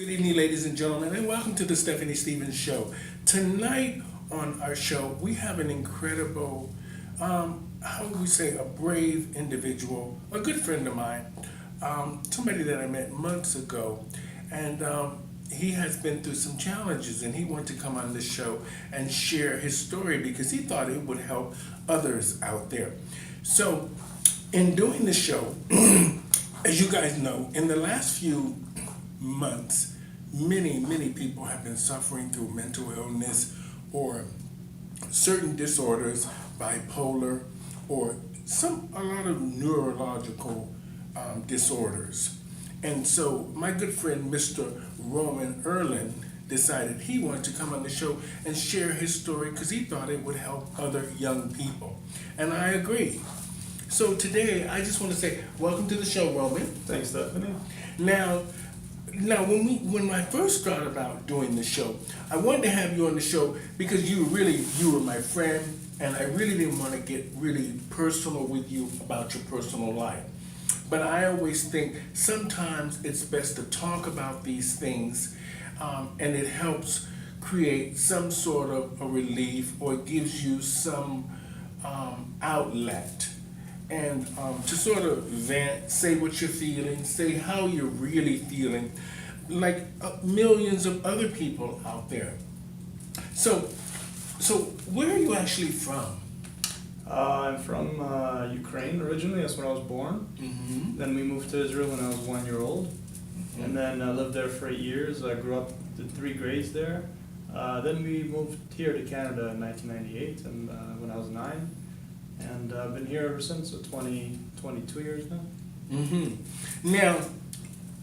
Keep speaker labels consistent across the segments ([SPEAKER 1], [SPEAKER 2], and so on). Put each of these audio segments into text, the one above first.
[SPEAKER 1] Good evening, ladies and gentlemen, and welcome to the Stephanie Stevens Show. Tonight on our show, we have an incredible, how would we say, a brave individual, a good friend of mine, somebody that I met months ago, and he has been through some challenges, and he wanted to come on this show and share his story because he thought it would help others out there. So, in doing the show, as you guys know, in the last few months, many people have been suffering through mental illness or certain disorders, bipolar, or a lot of neurological disorders. And so my good friend, Mr. Roman Erlin, decided he wanted to come on the show and share his story because he thought it would help other young people. And I agree. So today, I just want to say, welcome to the show, Roman.
[SPEAKER 2] Thanks, Stephanie.
[SPEAKER 1] Now, when I first thought about doing the show, I wanted to have you on the show because you were my friend, and I really didn't want to get really personal with you about your personal life. But I always think sometimes it's best to talk about these things, and it helps create some sort of a relief, or it gives you some outlet. And to sort of vent, say what you're feeling, say how you're really feeling, like millions of other people out there. So where are you actually from?
[SPEAKER 2] I'm from Ukraine originally. That's where I was born.
[SPEAKER 1] Mm-hmm.
[SPEAKER 2] Then we moved to Israel when I was 1 year old.
[SPEAKER 1] Mm-hmm.
[SPEAKER 2] And then I lived there for 8 years. I grew up, did 3 grades there. Then we moved here to Canada in 1998 and when I was 9. And I've been here ever since, so 22 years now.
[SPEAKER 1] Mm-hmm. Now,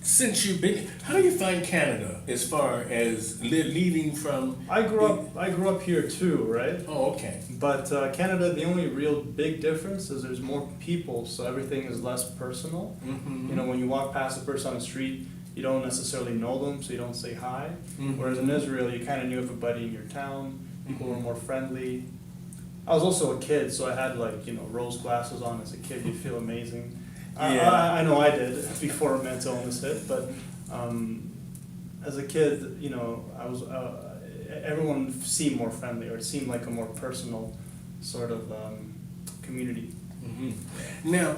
[SPEAKER 1] since you've been, how do you find Canada as far as leaving from?
[SPEAKER 2] I grew up here too, right?
[SPEAKER 1] Oh, okay.
[SPEAKER 2] But Canada, the only real big difference is there's more people, so everything is less personal.
[SPEAKER 1] Mm-hmm.
[SPEAKER 2] You know, when you walk past a person on the street, you don't necessarily know them, so you don't say hi.
[SPEAKER 1] Mm-hmm.
[SPEAKER 2] Whereas in Israel, you kind of knew everybody in your town. People
[SPEAKER 1] Mhm.
[SPEAKER 2] were more friendly. I was also a kid, so I had rose glasses on as a kid. You feel amazing.
[SPEAKER 1] Yeah.
[SPEAKER 2] I know I did before mental illness hit, but as a kid, I was. Everyone seemed more friendly, or it seemed like a more personal sort of community.
[SPEAKER 1] Mm-hmm. Now,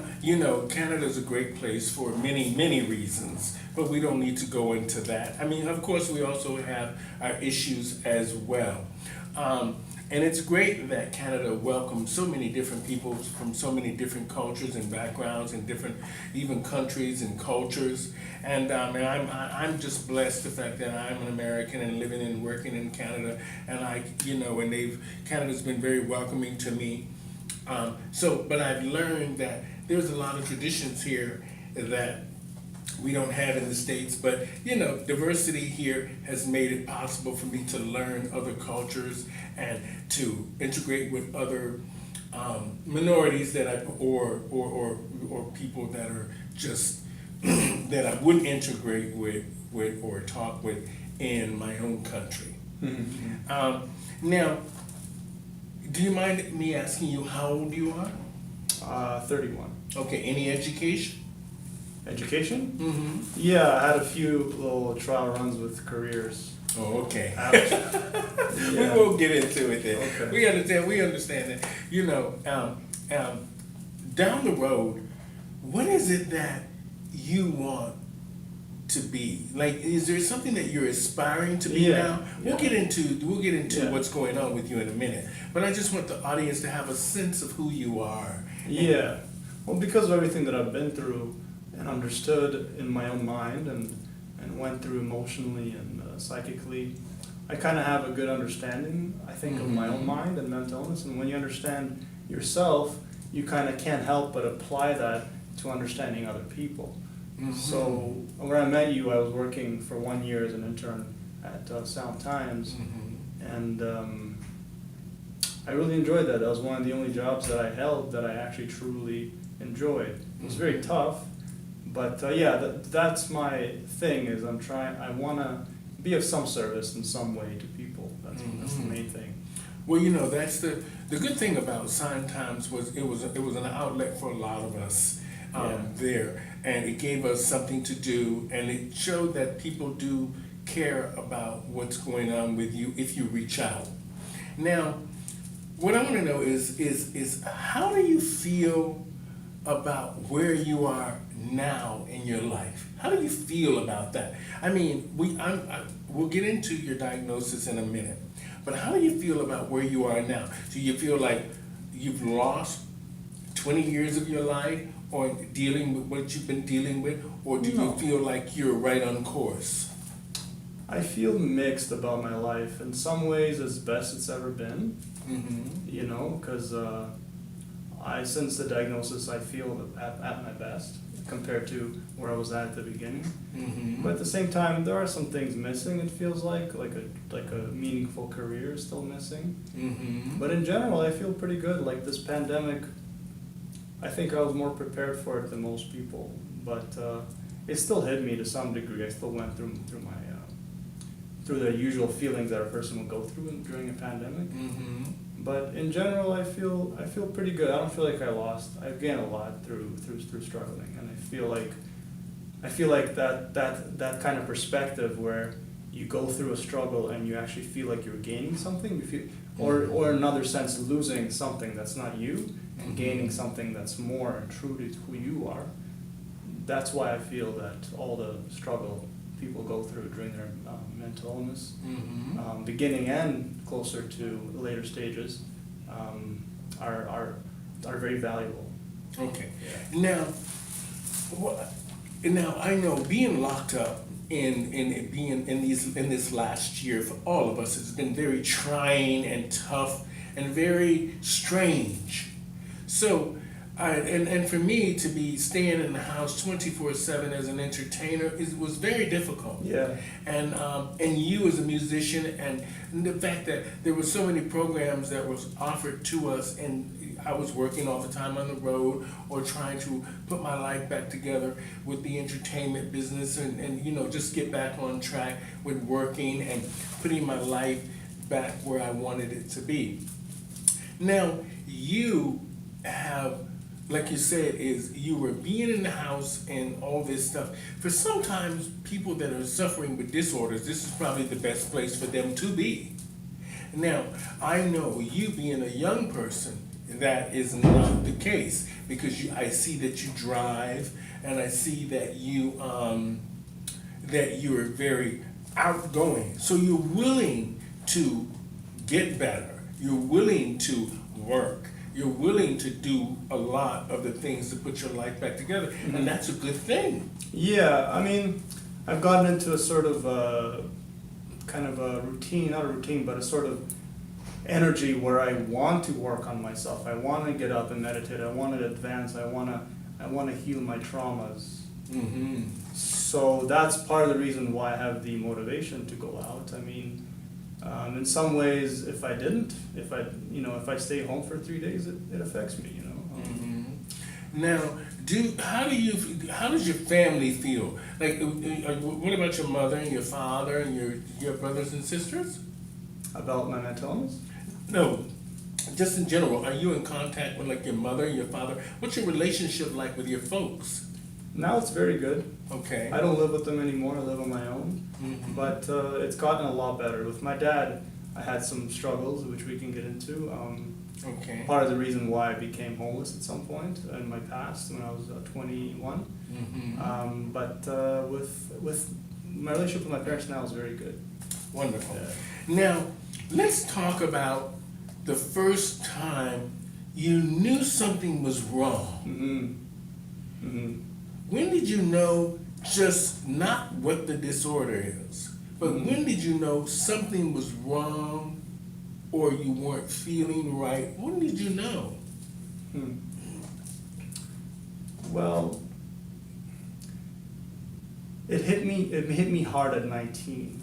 [SPEAKER 1] Canada's a great place for many reasons, but we don't need to go into that. I mean, of course, we also have our issues as well. And it's great that Canada welcomes so many different people from so many different cultures and backgrounds and different even countries and cultures. And I'm just blessed the fact that I'm an American and living and working in Canada. And Canada's been very welcoming to me. But I've learned that there's a lot of traditions here that we don't have in the States, but diversity here has made it possible for me to learn other cultures and to integrate with other minorities or people that are just that I wouldn't integrate with or talk with in my own country.
[SPEAKER 2] Mm-hmm.
[SPEAKER 1] Now, do you mind me asking you how old you are?
[SPEAKER 2] 31.
[SPEAKER 1] Okay, any education?
[SPEAKER 2] Education?
[SPEAKER 1] Mm-hmm.
[SPEAKER 2] Yeah, I had a few little trial runs with careers.
[SPEAKER 1] Oh, okay.
[SPEAKER 2] Ouch.
[SPEAKER 1] We
[SPEAKER 2] Yeah.
[SPEAKER 1] won't get into it then.
[SPEAKER 2] Okay.
[SPEAKER 1] We understand that. Down the road, what is it that you want to be? Like, is there something that you're aspiring to be
[SPEAKER 2] Yeah,
[SPEAKER 1] now? We'll
[SPEAKER 2] yeah.
[SPEAKER 1] get into
[SPEAKER 2] Yeah.
[SPEAKER 1] what's going on with you in a minute. But I just want the audience to have a sense of who you are.
[SPEAKER 2] Yeah. Well, because of everything that I've been through and understood in my own mind and went through emotionally and psychically, I kind of have a good understanding, I think, of my own mind and mental illness. And when you understand yourself, you kind of can't help but apply that to understanding other people.
[SPEAKER 1] Mhm.
[SPEAKER 2] So when I met you, I was working for 1 year as an intern at Sound Times,
[SPEAKER 1] Mhm.
[SPEAKER 2] and I really enjoyed that. That was one of the only jobs that I held that I actually truly enjoyed. It was very tough, but that's my thing. Is I want to be of some service in some way to people. That's the main thing.
[SPEAKER 1] Well, that's the good thing about Sign Times was it was an outlet for a lot of us
[SPEAKER 2] Yeah.
[SPEAKER 1] there, and it gave us something to do, and it showed that people do care about what's going on with you if you reach out. Now, what I want to know is how do you feel about where you are now in your life? How do you feel about that? I mean, we'll get into your diagnosis in a minute, but how do you feel about where you are now? Do you feel like you've lost 20 years of your life, or dealing with what you've been dealing with, or do
[SPEAKER 2] No.
[SPEAKER 1] you feel like you're right on course?
[SPEAKER 2] I feel mixed about my life. In some ways, it's best it's ever been,
[SPEAKER 1] Mm-hmm.
[SPEAKER 2] you know, because since the diagnosis, I feel at my best compared to where I was at the beginning.
[SPEAKER 1] Mm-hmm.
[SPEAKER 2] But at the same time, there are some things missing. It feels like a meaningful career is still missing.
[SPEAKER 1] Mm-hmm.
[SPEAKER 2] But in general, I feel pretty good. Like this pandemic, I think I was more prepared for it than most people. But it still hit me to some degree. I still went through the usual feelings that a person will go through during a pandemic.
[SPEAKER 1] Mm-hmm.
[SPEAKER 2] But in general, I feel pretty good. I don't feel like I lost. I gained a lot through struggling, and I feel like that kind of perspective where you go through a struggle and you actually feel like you're gaining something. You feel, or in another sense, losing something that's not you and gaining something that's more and true to who you are. That's why I feel that all the struggle people go through during their mental illness,
[SPEAKER 1] Mm-hmm.
[SPEAKER 2] beginning and closer to the later stages, are very valuable.
[SPEAKER 1] Okay.
[SPEAKER 2] Yeah.
[SPEAKER 1] Now, now I know being locked up in being in this last year for all of us has been very trying and tough and very strange. So, and for me to be staying in the house 24/7 as an entertainer was very difficult.
[SPEAKER 2] Yeah.
[SPEAKER 1] And you as a musician, and the fact that there were so many programs that was offered to us, and I was working all the time on the road or trying to put my life back together with the entertainment business and you know, just get back on track with working and putting my life back where I wanted it to be. Now, you have, like you said, is you were being in the house and all this stuff. For sometimes people that are suffering with disorders, this is probably the best place for them to be. Now, I know you being a young person, that is not the case, because I see that you drive, and I see that you are very outgoing. So you're willing to get better. You're willing to work. You're willing to do a lot of the things to put your life back together, and that's a good thing.
[SPEAKER 2] Yeah, I mean, I've gotten into a sort of kind of a routine, not a routine, but a sort of energy where I want to work on myself. I want to get up and meditate. I want to advance. I want to heal my traumas.
[SPEAKER 1] Mm-hmm.
[SPEAKER 2] So that's part of the reason why I have the motivation to go out. I mean, in some ways, if I stay home for 3 days, it affects me. You know.
[SPEAKER 1] Mm-hmm. Now, how does your family feel? Like, what about your mother and your father and your brothers and sisters?
[SPEAKER 2] About my mental illness?
[SPEAKER 1] No, just in general. Are you in contact with like your mother and your father? What's your relationship like with your folks?
[SPEAKER 2] Now it's very good.
[SPEAKER 1] Okay.
[SPEAKER 2] I don't live with them anymore. I live on my own.
[SPEAKER 1] Mhm.
[SPEAKER 2] But it's gotten a lot better. With my dad, I had some struggles, which we can get into.
[SPEAKER 1] Okay.
[SPEAKER 2] Part of the reason why I became homeless at some point in my past, when I was 21.
[SPEAKER 1] Mm-hmm.
[SPEAKER 2] But with my relationship with my parents now is very good.
[SPEAKER 1] Wonderful.
[SPEAKER 2] Yeah.
[SPEAKER 1] Now, let's talk about the first time you knew something was wrong.
[SPEAKER 2] Mm-hmm. Mm-hmm.
[SPEAKER 1] When did you know just not what the disorder is, but when did you know something was wrong or you weren't feeling right? When did you know?
[SPEAKER 2] Hmm. Well, it hit me hard at 19.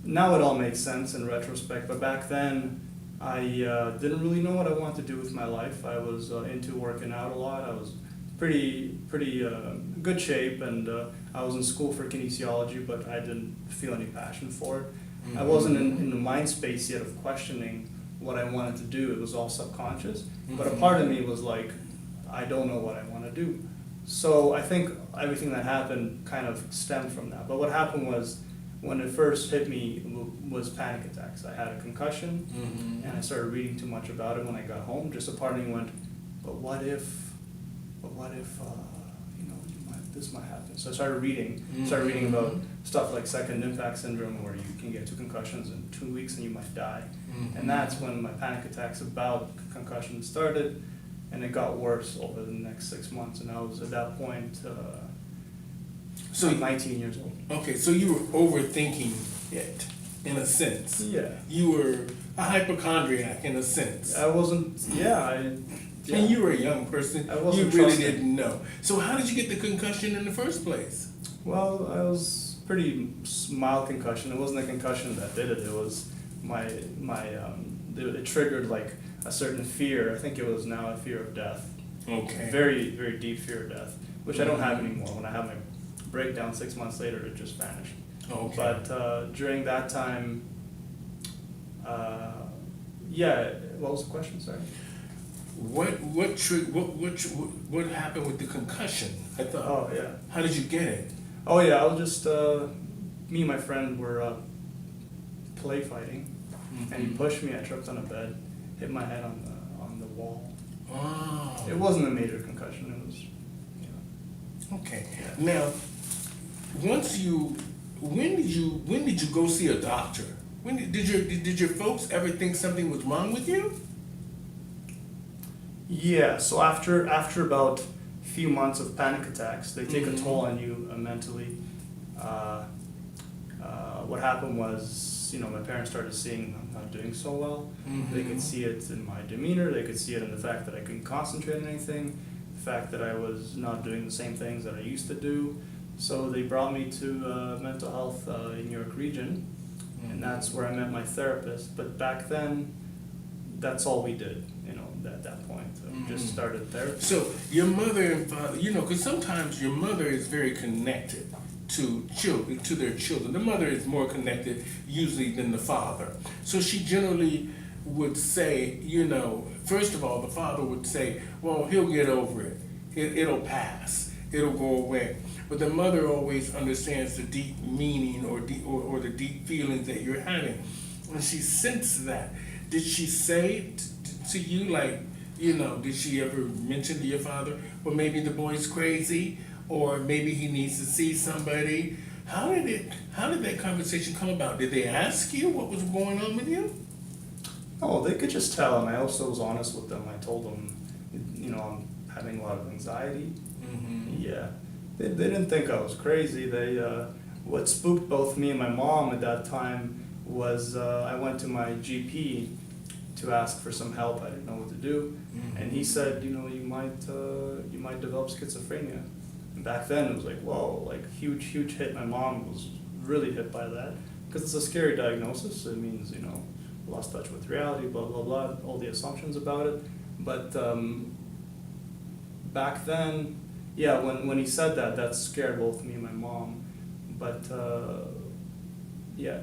[SPEAKER 2] Now it all makes sense in retrospect, but back then I didn't really know what I wanted to do with my life. I was into working out a lot. I was pretty good shape, and I was in school for kinesiology, but I didn't feel any passion for it.
[SPEAKER 1] Mm-hmm.
[SPEAKER 2] I wasn't in the mind space yet of questioning what I wanted to do. It was all subconscious. But a part of me was like, I don't know what I want to do. So I think everything that happened kind of stemmed from that. But what happened was, when it first hit me was panic attacks. I had a concussion, and I started reading too much about it when I got home. Just a part of me went, but what if this might happen? So I started reading about stuff like second impact syndrome, where you can get two concussions in 2 weeks and you might die. And that's when my panic attacks about concussion started, and it got worse over the next 6 months. And I was at that point,
[SPEAKER 1] So
[SPEAKER 2] 19 years old.
[SPEAKER 1] okay, so you were overthinking it in a sense.
[SPEAKER 2] Yeah.
[SPEAKER 1] You were a hypochondriac in a sense.
[SPEAKER 2] I wasn't,
[SPEAKER 1] And you were a young person.
[SPEAKER 2] I wasn't
[SPEAKER 1] You really
[SPEAKER 2] trusting.
[SPEAKER 1] didn't know. So how did you get the concussion in the first place?
[SPEAKER 2] Well, I was pretty mild concussion. It wasn't a concussion that did it. It was it triggered like a certain fear. I think it was now a fear of death.
[SPEAKER 1] Okay.
[SPEAKER 2] Very, very deep fear of death, which I don't have anymore. When I had my breakdown 6 months later, it just vanished.
[SPEAKER 1] Okay.
[SPEAKER 2] But during that time, what was the question? Sorry.
[SPEAKER 1] What happened with the concussion? I thought.
[SPEAKER 2] Oh yeah.
[SPEAKER 1] How did you get it?
[SPEAKER 2] Oh yeah. I was just me and my friend were play fighting, and he pushed me. I tripped on a bed, hit my head on the wall.
[SPEAKER 1] Oh.
[SPEAKER 2] It wasn't a major concussion. It was.
[SPEAKER 1] Okay.
[SPEAKER 2] Yeah.
[SPEAKER 1] Now, when did you go see a doctor? Did your folks ever think something was wrong with you?
[SPEAKER 2] Yeah. So after about a few months of panic attacks, they take a toll on you mentally. What happened was, my parents started seeing I'm not doing so well. They could see it in my demeanor. They could see it in the fact that I couldn't concentrate on anything, the fact that I was not doing the same things that I used to do. So they brought me to mental health in New York region, and that's where I met my therapist. But back then, that's all we did, at that point. Just started therapy.
[SPEAKER 1] So your mother and father, because sometimes your mother is very connected to their children. The mother is more connected usually than the father. So she generally would say, first of all, the father would say, well, he'll get over it. It'll pass. It'll go away. But the mother always understands the deep meaning or the deep feelings that you're having. And she sensed that. Did she say to you, like, did she ever mention to your father, well, maybe the boy's crazy, or maybe he needs to see somebody? How did that conversation come about? Did they ask you what was going on with you?
[SPEAKER 2] Oh, they could just tell, and I also was honest with them. I told them, I'm having a lot of anxiety. Yeah, they didn't think I was crazy. What spooked both me and my mom at that time was I went to my GP to ask for some help. I didn't know what to do, and he said, you might develop schizophrenia. And back then it was like, whoa, like huge hit. My mom was really hit by that because it's a scary diagnosis. It means lost touch with reality, blah blah blah, all the assumptions about it. But back then, yeah, when he said that scared both me and my mom. But yeah.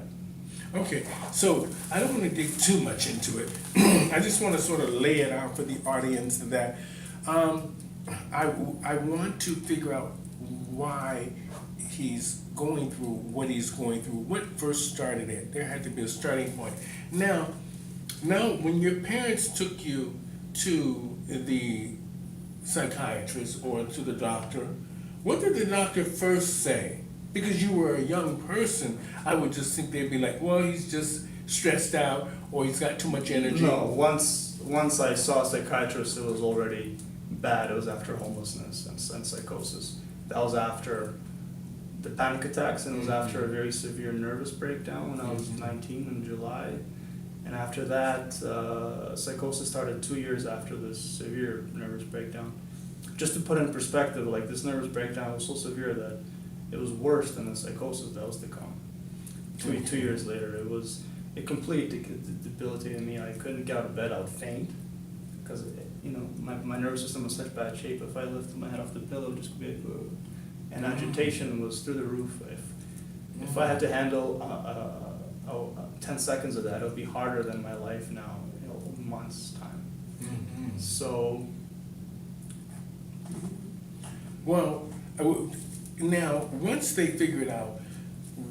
[SPEAKER 1] Okay, so I don't want to dig too much into it. I just want to sort of lay it out for the audience that I want to figure out why he's going through what he's going through. What first started it? There had to be a starting point. Now, when your parents took you to the psychiatrist or to the doctor, what did the doctor first say? Because you were a young person, I would just think they'd be like, well, he's just stressed out or he's got too much energy.
[SPEAKER 2] No, once I saw a psychiatrist, it was already bad. It was after homelessness and psychosis. That was after the panic attacks, and it was after a very severe nervous breakdown when I was 19 in July. And after that, psychosis started 2 years after this severe nervous breakdown. Just to put in perspective, like this nervous breakdown was so severe that it was worse than the psychosis that was to come. Two years later, it completely debilitated me. I couldn't get out of bed. I would faint because my nervous system was such bad shape. If I lifted my head off the pillow, it would just be like, and agitation was through the roof. If I had to handle 10 seconds of that, it would be harder than my life now, months time. So
[SPEAKER 1] Well, now, once they figured out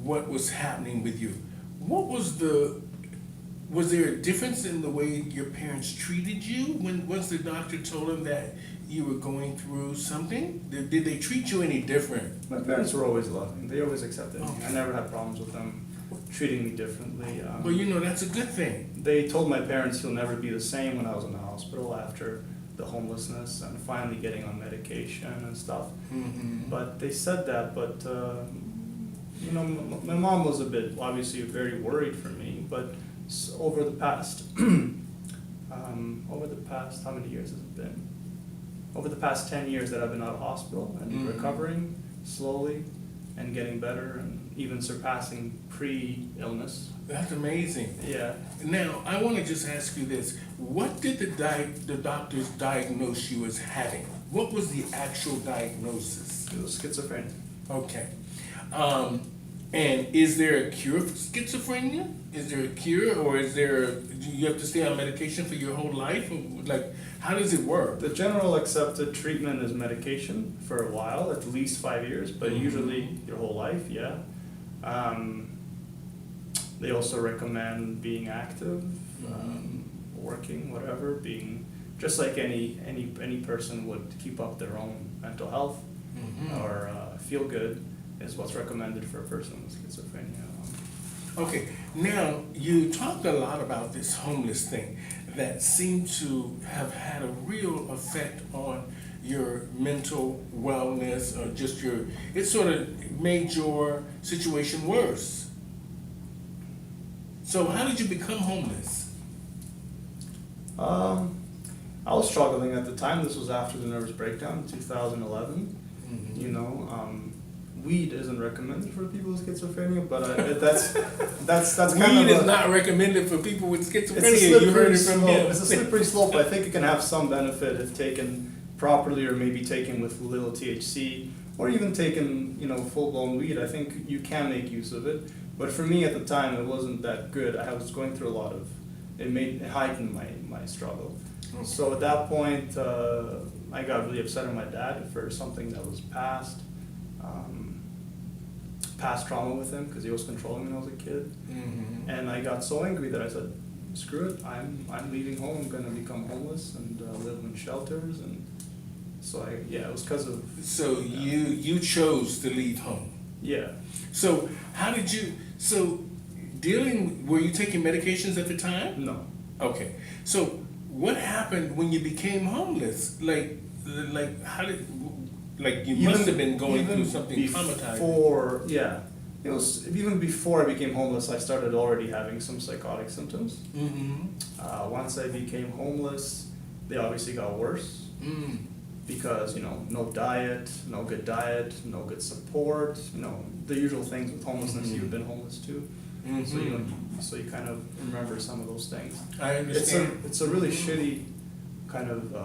[SPEAKER 1] what was happening with you, was there a difference in the way your parents treated you once the doctor told them that you were going through something? Did they treat you any different?
[SPEAKER 2] My parents were always loving. They always accepted me.
[SPEAKER 1] Okay.
[SPEAKER 2] I never had problems with them treating me differently.
[SPEAKER 1] Well, that's a good thing.
[SPEAKER 2] They told my parents he'll never be the same when I was in the hospital after the homelessness and finally getting on medication and stuff.
[SPEAKER 1] Mm-hmm.
[SPEAKER 2] But they said that, but my mom was obviously very worried for me. But over the past, how many years has it been? Over the past 10 years that I've been out of hospital and
[SPEAKER 1] Mhm.
[SPEAKER 2] recovering slowly and getting better and even surpassing pre-illness.
[SPEAKER 1] That's amazing.
[SPEAKER 2] Yeah.
[SPEAKER 1] Now, I want to just ask you this. What did the doctors diagnose you as having? What was the actual diagnosis?
[SPEAKER 2] It was schizophrenia.
[SPEAKER 1] Okay. And is there a cure for schizophrenia? Is there a cure, or do you have to stay on medication for your whole life? Or, like, how does it work?
[SPEAKER 2] The general accepted treatment is medication for a while, at least 5 years, but
[SPEAKER 1] Mhm.
[SPEAKER 2] usually your whole life, yeah. They also recommend being active, working, whatever, being just like any person would keep up their own mental health
[SPEAKER 1] Mhm.
[SPEAKER 2] or feel good is what's recommended for a person with schizophrenia.
[SPEAKER 1] Okay, now you talked a lot about this homeless thing that seemed to have had a real effect on your mental wellness, or just it sort of made your situation worse. So how did you become homeless?
[SPEAKER 2] I was struggling at the time. This was after the nervous breakdown in 2011.
[SPEAKER 1] Mhm.
[SPEAKER 2] Weed isn't recommended for people with schizophrenia, but that's kind
[SPEAKER 1] Weed
[SPEAKER 2] of
[SPEAKER 1] is not recommended for people with
[SPEAKER 2] it's a
[SPEAKER 1] schizophrenia. You heard
[SPEAKER 2] slippery
[SPEAKER 1] it from
[SPEAKER 2] slope.
[SPEAKER 1] him.
[SPEAKER 2] It's a slippery slope. I think it can have some benefit if taken properly, or maybe taken with little THC, or even taken full blown weed. I think you can make use of it. But for me at the time, it wasn't that good. I was going through a lot of it heightened my struggle.
[SPEAKER 1] Okay.
[SPEAKER 2] So at that point, I got really upset at my dad for something that was past trauma with him, because he was controlling me when I was a kid.
[SPEAKER 1] Mhm.
[SPEAKER 2] And I got so angry that I said, screw it, I'm leaving home, I'm gonna become homeless and live in shelters. And so it was because of,
[SPEAKER 1] So you chose to leave home.
[SPEAKER 2] yeah.
[SPEAKER 1] So how did you, were you taking medications at the time?
[SPEAKER 2] No.
[SPEAKER 1] Okay, so what happened when you became homeless? Like how did, you must have been going through something traumatizing.
[SPEAKER 2] Before, yeah. It was, even before I became homeless, I started already having some psychotic symptoms.
[SPEAKER 1] Mm-hmm.
[SPEAKER 2] Once I became homeless, they obviously got worse.
[SPEAKER 1] Mm.
[SPEAKER 2] Because no diet, no good support, the usual things with homelessness.
[SPEAKER 1] Mhm.
[SPEAKER 2] You've been homeless too,
[SPEAKER 1] Mm-hmm.
[SPEAKER 2] so you kind of remember some of those things.
[SPEAKER 1] I understand.
[SPEAKER 2] It's a really shitty kind of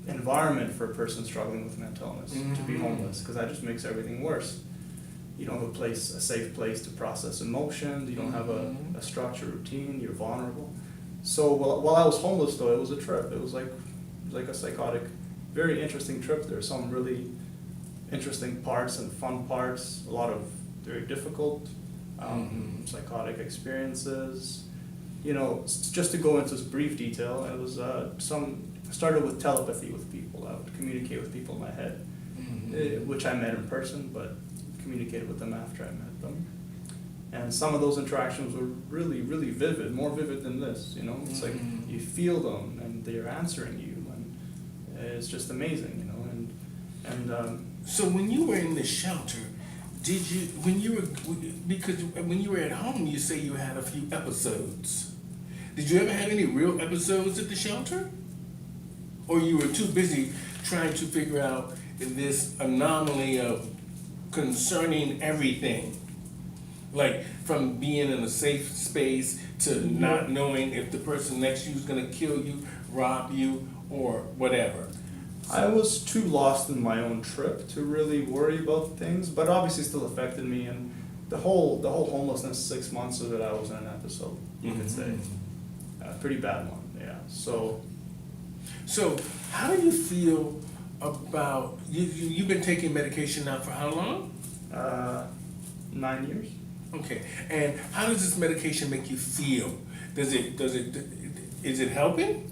[SPEAKER 2] environment for a person struggling with mental illness to be
[SPEAKER 1] Mhm.
[SPEAKER 2] homeless, because that just makes everything worse. You don't have a safe place to process emotions. You don't have
[SPEAKER 1] Mhm.
[SPEAKER 2] a structured routine. You're vulnerable. So while I was homeless, though, it was a trip. It was like a psychotic, very interesting trip. There are some really interesting parts and fun parts. A lot of very difficult
[SPEAKER 1] Mhm.
[SPEAKER 2] psychotic experiences. Just to go into brief detail, it was started with telepathy with people. I would communicate with people in my head,
[SPEAKER 1] Mhm.
[SPEAKER 2] which I met in person, but communicated with them after I met them. And some of those interactions were really, really vivid, more vivid than this. It's like
[SPEAKER 1] Mhm.
[SPEAKER 2] you feel them and they're answering you, and it's just amazing.
[SPEAKER 1] So when you were in the shelter, because when you were at home, you say you had a few episodes. Did you ever have any real episodes at the shelter? Or you were too busy trying to figure out this anomaly of concerning everything? Like from being in a safe space to not knowing if the person next to you is gonna kill you, rob you, or whatever.
[SPEAKER 2] I was too lost in my own trip to really worry about things, but obviously still affected me. And the whole homelessness, 6 months of it, I was in an episode, you could say. A pretty bad one, yeah. So
[SPEAKER 1] how do you feel about you've been taking medication now for how long?
[SPEAKER 2] 9 years.
[SPEAKER 1] Okay, and how does this medication make you feel? Does it is it helping?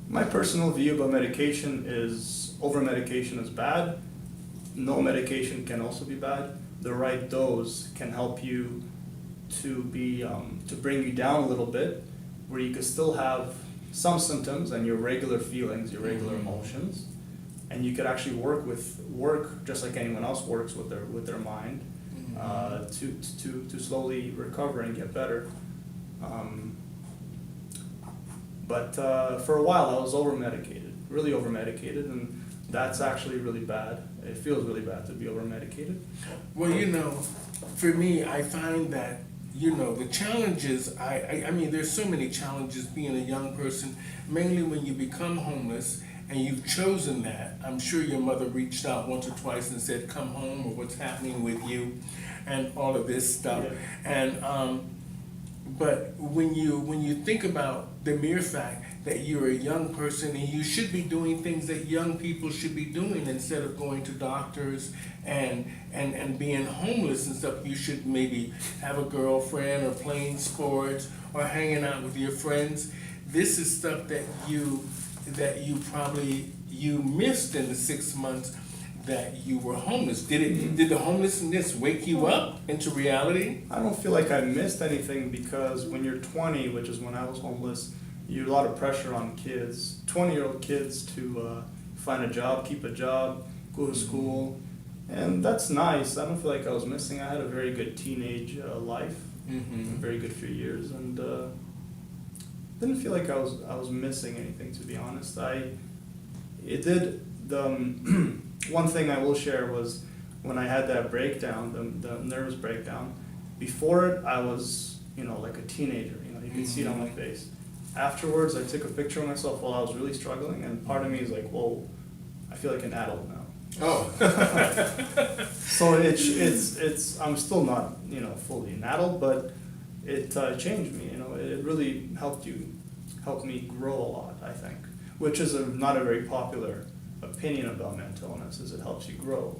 [SPEAKER 2] My personal view about medication is over medication is bad. No medication can also be bad. The right dose can help you to bring you down a little bit, where you could still have some symptoms and your regular feelings, your regular emotions, and you could actually work just like anyone else works with their mind, to slowly recover and get better. But for a while I was over medicated, really over medicated, and that's actually really bad. It feels really bad to be over medicated.
[SPEAKER 1] Well, for me, I find that, the challenges, I mean, there's so many challenges being a young person, mainly when you become homeless and you've chosen that. I'm sure your mother reached out once or twice and said, come home, or what's happening with you, and all of this stuff.
[SPEAKER 2] Yeah.
[SPEAKER 1] And, but when you think about the mere fact that you're a young person and you should be doing things that young people should be doing instead of going to doctors and being homeless and stuff, you should maybe have a girlfriend or playing sports or hanging out with your friends. This is stuff that you probably missed in the 6 months that you were homeless. Did the homelessness wake you up into reality?
[SPEAKER 2] I don't feel like I missed anything, because when you're 20, which is when I was homeless, you a lot of pressure on kids, 20-year-old kids, to find a job, keep a job, go to school, and that's nice. I don't feel like I was missing. I had a very good teenage life, a very good few years, and didn't feel like I was missing anything, to be honest. One thing I will share was when I had that breakdown, the nervous breakdown. Before it, I was, like a teenager. You could see it on my face. Afterwards, I took a picture of myself while I was really struggling, and part of me is like, whoa, I feel like an adult now.
[SPEAKER 1] Oh.
[SPEAKER 2] So it's I'm still not, fully an adult, but it changed me. It really helped me grow a lot, I think, which is not a very popular opinion about mental illness, is it helps you grow.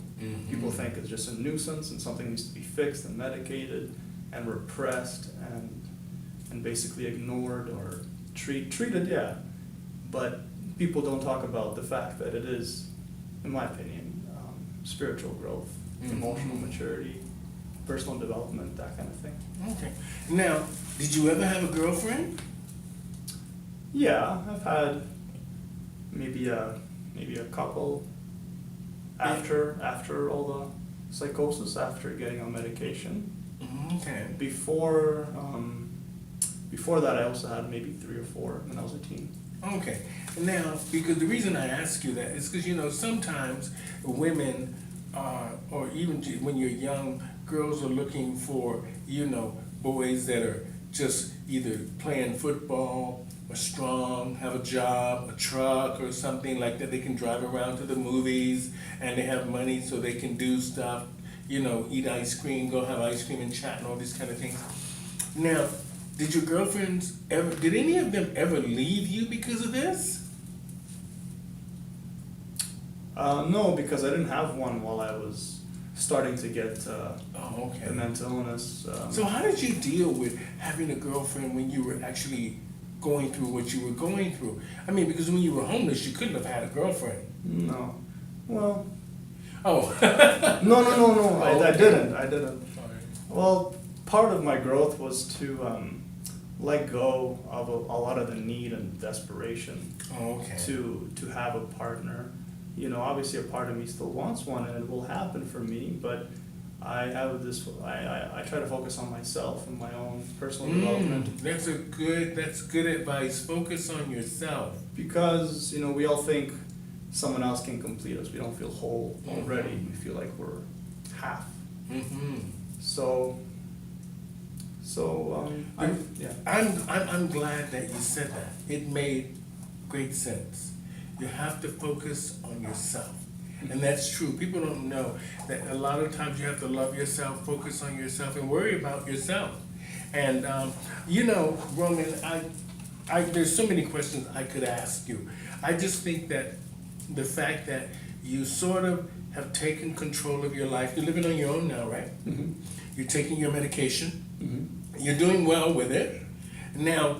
[SPEAKER 2] People think it's just a nuisance and something needs to be fixed and medicated and repressed and basically ignored or treated, yeah. But people don't talk about the fact that it is, in my opinion, spiritual growth, emotional maturity, personal development, that kind of thing.
[SPEAKER 1] Okay. Now, did you ever have a girlfriend?
[SPEAKER 2] Yeah, I've had maybe a couple after all the psychosis, after getting on medication.
[SPEAKER 1] Okay.
[SPEAKER 2] Before that, I also had maybe 3 or 4 when I was a teen.
[SPEAKER 1] Okay. Now, because the reason I ask you that is because, sometimes women, or even when you're young, girls are looking for, boys that are just either playing football, or strong, have a job, a truck or something like that. They can drive around to the movies and they have money so they can do stuff, eat ice cream, go have ice cream and chat and all these kind of things. Now, did your girlfriends did any of them ever leave you because of this?
[SPEAKER 2] No, because I didn't have one while I was starting to get the mental illness.
[SPEAKER 1] So how did you deal with having a girlfriend when you were actually going through what you were going through? I mean, because when you were homeless, you couldn't have had a girlfriend.
[SPEAKER 2] No. Well.
[SPEAKER 1] Oh.
[SPEAKER 2] No. I didn't.
[SPEAKER 1] Sorry.
[SPEAKER 2] Well, part of my growth was to let go of a lot of the need and desperation to have a partner. Obviously a part of me still wants one, and it will happen for me, but I have this, I try to focus on myself and my own personal development.
[SPEAKER 1] That's good advice. Focus on yourself.
[SPEAKER 2] Because, we all think someone else can complete us. We don't feel whole already. We feel like we're half.
[SPEAKER 1] I'm glad that you said that. It made great sense. You have to focus on yourself. And that's true. People don't know that a lot of times you have to love yourself, focus on yourself, and worry about yourself. And, Roman, there's so many questions I could ask you. I just think that the fact that you sort of have taken control of your life. You're living on your own now, right?
[SPEAKER 2] Mm-hmm.
[SPEAKER 1] You're taking your medication.
[SPEAKER 2] Mm-hmm.
[SPEAKER 1] You're doing well with it. Now,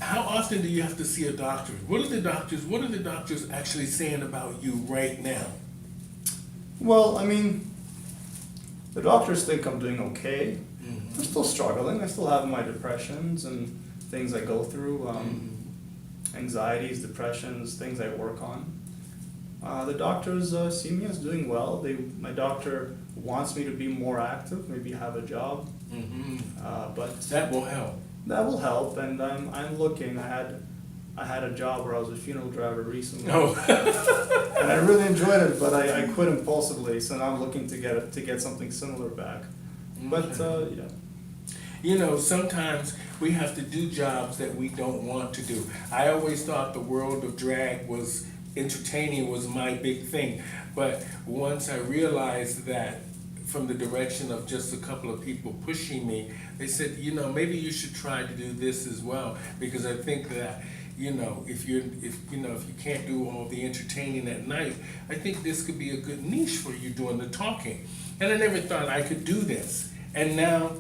[SPEAKER 1] how often do you have to see a doctor? What are the doctors actually saying about you right now?
[SPEAKER 2] Well, I mean, the doctors think I'm doing okay.
[SPEAKER 1] Mm-hmm.
[SPEAKER 2] I'm still struggling. I still have my depressions and things I go through, anxieties, depressions, things I work on. The doctors see me as doing well. My doctor wants me to be more active, maybe have a job,
[SPEAKER 1] Mm-hmm.
[SPEAKER 2] but
[SPEAKER 1] That will help.
[SPEAKER 2] that will help. And I'm looking. I had a job where I was a funeral driver recently.
[SPEAKER 1] No.
[SPEAKER 2] And I really enjoyed it, but I quit impulsively, so now I'm looking to get something similar back. But yeah.
[SPEAKER 1] You know, sometimes we have to do jobs that we don't want to do. I always thought the world of drag was entertaining was my big thing. But once I realized that from the direction of just a couple of people pushing me, they said, you know, maybe you should try to do this as well, because I think that, you know, if you can't do all the entertaining at night, I think this could be a good niche for you doing the talking. And I never thought I could do this. And now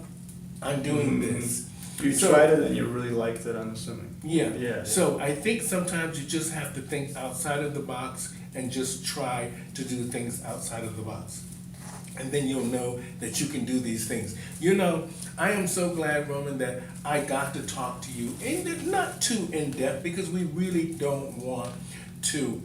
[SPEAKER 1] I'm doing this.
[SPEAKER 2] You
[SPEAKER 1] So-
[SPEAKER 2] tried it and you really liked it, I'm assuming.
[SPEAKER 1] Yeah.
[SPEAKER 2] Yeah.
[SPEAKER 1] So I think sometimes you just have to think outside of the box and just try to do things outside of the box. And then you'll know that you can do these things. You know, I am so glad, Roman, that I got to talk to you, and not too in depth, because we really don't want to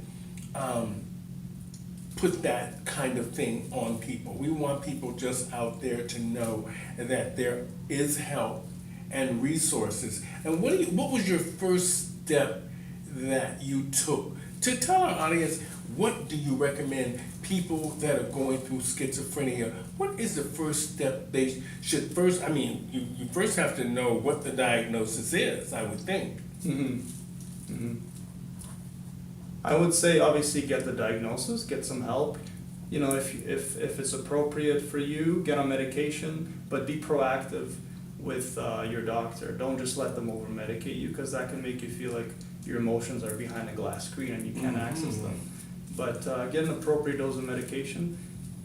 [SPEAKER 1] put that kind of thing on people. We want people just out there to know that there is help and resources. And what was your first step that you took to tell our audience, what do you recommend people that are going through schizophrenia? What is the first step they should first? I mean, you first have to know what the diagnosis is, I would think.
[SPEAKER 2] Mm-hmm. Mm-hmm. I would say obviously get the diagnosis, get some help. You know, if it's appropriate for you, get on medication, but be proactive with your doctor. Don't just let them over medicate you, because that can make you feel like your emotions are behind a glass screen and you can't access them. But get an appropriate dose of medication,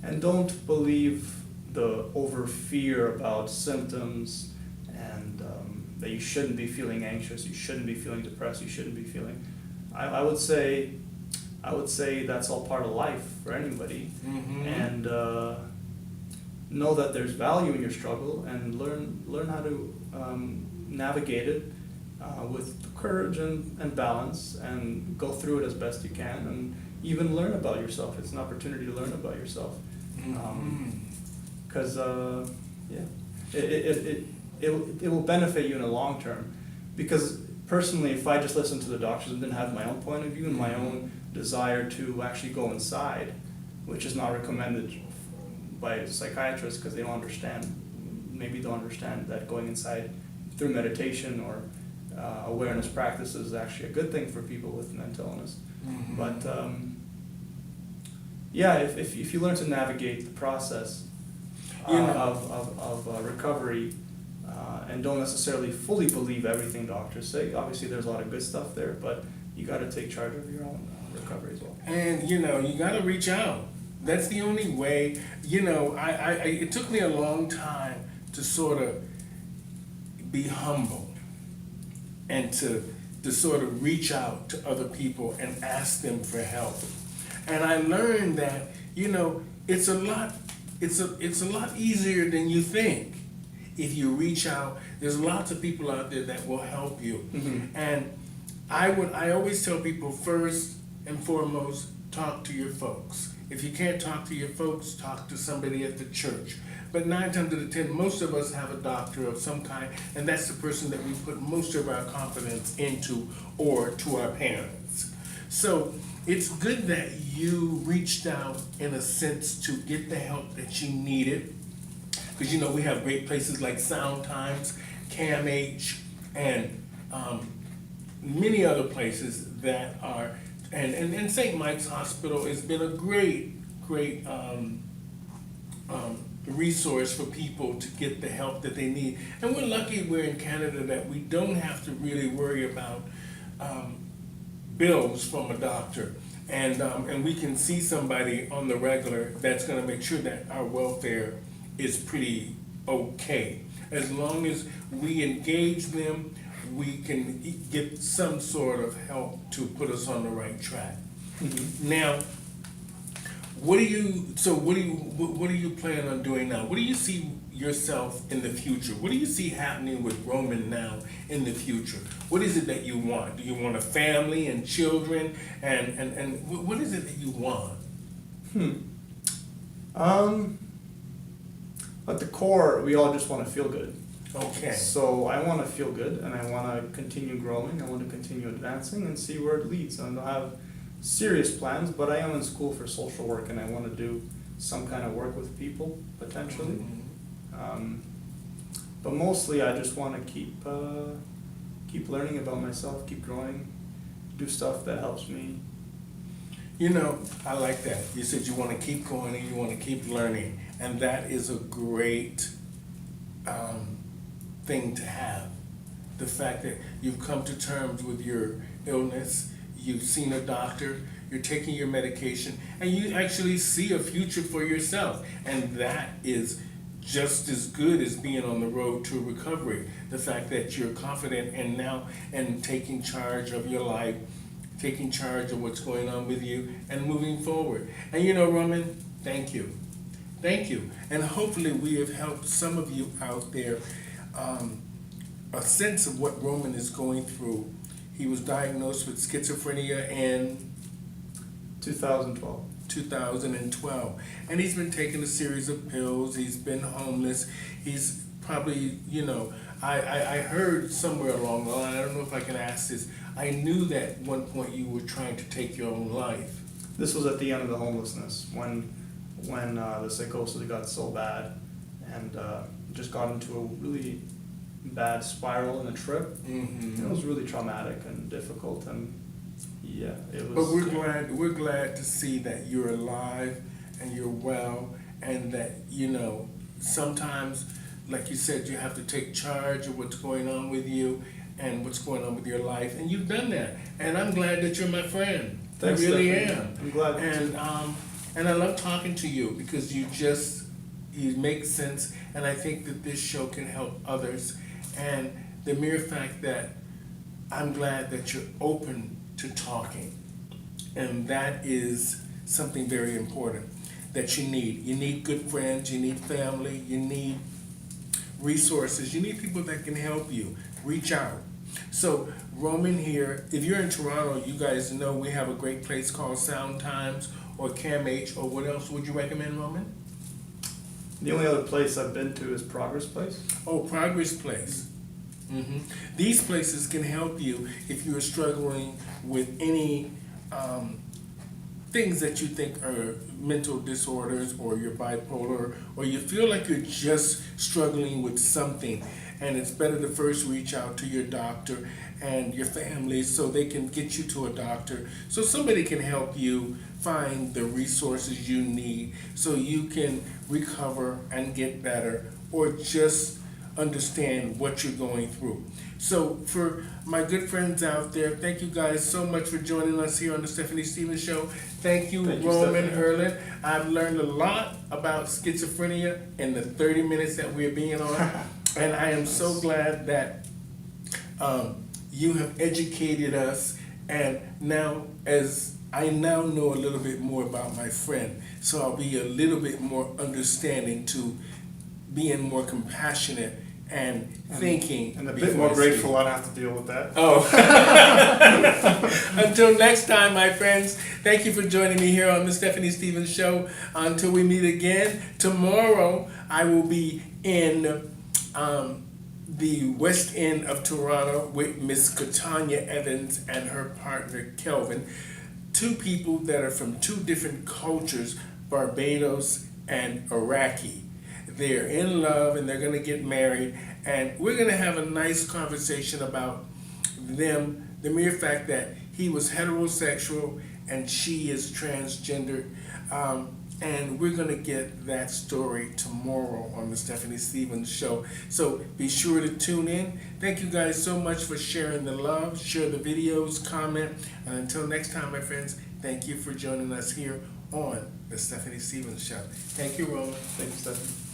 [SPEAKER 2] and don't believe the over fear about symptoms and that you shouldn't be feeling anxious, you shouldn't be feeling depressed, you shouldn't be feeling. I would say that's all part of life for anybody, and know that there's value in your struggle, and learn how to navigate it with courage and balance, and go through it as best you can, and even learn about yourself. It's an opportunity to learn about yourself, because it will benefit you in the long term. Because personally, if I just listened to the doctors and didn't have my own point of view and my own desire to actually go inside, which is not recommended by psychiatrists because they don't understand, maybe don't understand that going inside through meditation or awareness practices is actually a good thing for people with mental illness. But if you learn to navigate the process of recovery, and don't necessarily fully believe everything doctors say. Obviously, there's a lot of good stuff there, but you got to take charge of your own recovery as well.
[SPEAKER 1] And you know, you got to reach out. That's the only way. You know, it took me a long time to sort of be humble and to sort of reach out to other people and ask them for help. And I learned that, you know, it's a lot easier than you think. If you reach out, there's lots of people out there that will help you. And I always tell people, first and foremost, talk to your folks. If you can't talk to your folks, talk to somebody at the church. But 9 times out of 10, most of us have a doctor of some kind, and that's the person that we put most of our confidence into, or to our parents. So it's good that you reached out in a sense to get the help that you needed. Because, you know, we have great places like Sound Times, CAMH, and many other places that are, and St. Mike's Hospital has been a great resource for people to get the help that they need. And we're lucky we're in Canada that we don't have to really worry about bills from a doctor. and we can see somebody on the regular that's going to make sure that our welfare is pretty okay. As long as we engage them, we can get some sort of help to put us on the right track. Now, what do you plan on doing now? What do you see yourself in the future? What do you see happening with Roman now in the future? What is it that you want? Do you want a family and children? And what is it that you want?
[SPEAKER 2] At the core, we all just want to feel good.
[SPEAKER 1] Okay.
[SPEAKER 2] So I want to feel good, and I want to continue growing. I want to continue advancing and see where it leads. And I have serious plans, but I am in school for social work, and I want to do some kind of work with people potentially. But mostly, I just want to keep learning about myself, keep growing, do stuff that helps me.
[SPEAKER 1] You know, I like that. You said you want to keep going and you want to keep learning, and that is a great thing to have. The fact that you've come to terms with your illness, you've seen a doctor, you're taking your medication, and you actually see a future for yourself, and that is just as good as being on the road to recovery. The fact that you're confident and now and taking charge of your life, taking charge of what's going on with you, and moving forward. And you know, Roman, thank you. Thank you. And hopefully we have helped some of you out there a sense of what Roman is going through. He was diagnosed with schizophrenia in
[SPEAKER 2] 2012.
[SPEAKER 1] 2012. And he's been taking a series of pills. He's been homeless. He's probably, you know, I heard somewhere along the line, I don't know if I can ask this, I knew that at one point you were trying to take your own life.
[SPEAKER 2] This was at the end of the homelessness, when the psychosis got so bad, and just got into a really bad spiral in a trip. It was really traumatic and difficult, and yeah, it was.
[SPEAKER 1] But we're glad to see that you're alive and you're well, and that, you know, sometimes, like you said, you have to take charge of what's going on with you and what's going on with your life, and you've done that. And I'm glad that you're my friend.
[SPEAKER 2] Thanks,
[SPEAKER 1] I really
[SPEAKER 2] Stephanie.
[SPEAKER 1] am.
[SPEAKER 2] I'm glad.
[SPEAKER 1] And I love talking to you because you make sense, and I think that this show can help others. And the mere fact that I'm glad that you're open to talking, and that is something very important that you need. You need good friends, you need family, you need resources, you need people that can help you. Reach out. So Roman here, if you're in Toronto, you guys know we have a great place called Sound Times or CAMH, or what else would you recommend, Roman?
[SPEAKER 2] The only other place I've been to is Progress Place.
[SPEAKER 1] Oh, Progress Place. These places can help you if you're struggling with any things that you think are mental disorders, or you're bipolar, or you feel like you're just struggling with something. And it's better to first reach out to your doctor and your family so they can get you to a doctor, so somebody can help you find the resources you need so you can recover and get better, or just understand what you're going through. So for my good friends out there, thank you guys so much for joining us here on the Stephanie Stevens Show. Thank you, Roman Herlin. I've learned a lot about schizophrenia in the 30 minutes that we're being on. And I am so glad that you have educated us, and now as I now know a little bit more about my friend, so I'll be a little bit more understanding to being more compassionate and thinking.
[SPEAKER 2] And a bit more grateful I don't have to deal with that.
[SPEAKER 1] Oh. Until next time, my friends, thank you for joining me here on the Stephanie Stevens Show. Until we meet again, tomorrow I will be in the West End of Toronto with Miss Katanya Evans and her partner Kelvin, two people that are from two different cultures, Barbados and Iraqi. They're in love and they're going to get married, and we're going to have a nice conversation about them, the mere fact that he was heterosexual and she is transgender. And we're going to get that story tomorrow on the Stephanie Stevens Show. So be sure to tune in. Thank you guys so much for sharing the love. Share the videos, comment. And until next time, my friends, Thank you for joining us here on the Stephanie Stevens Show. Thank you, Roland.
[SPEAKER 2] Thank you, Stephanie.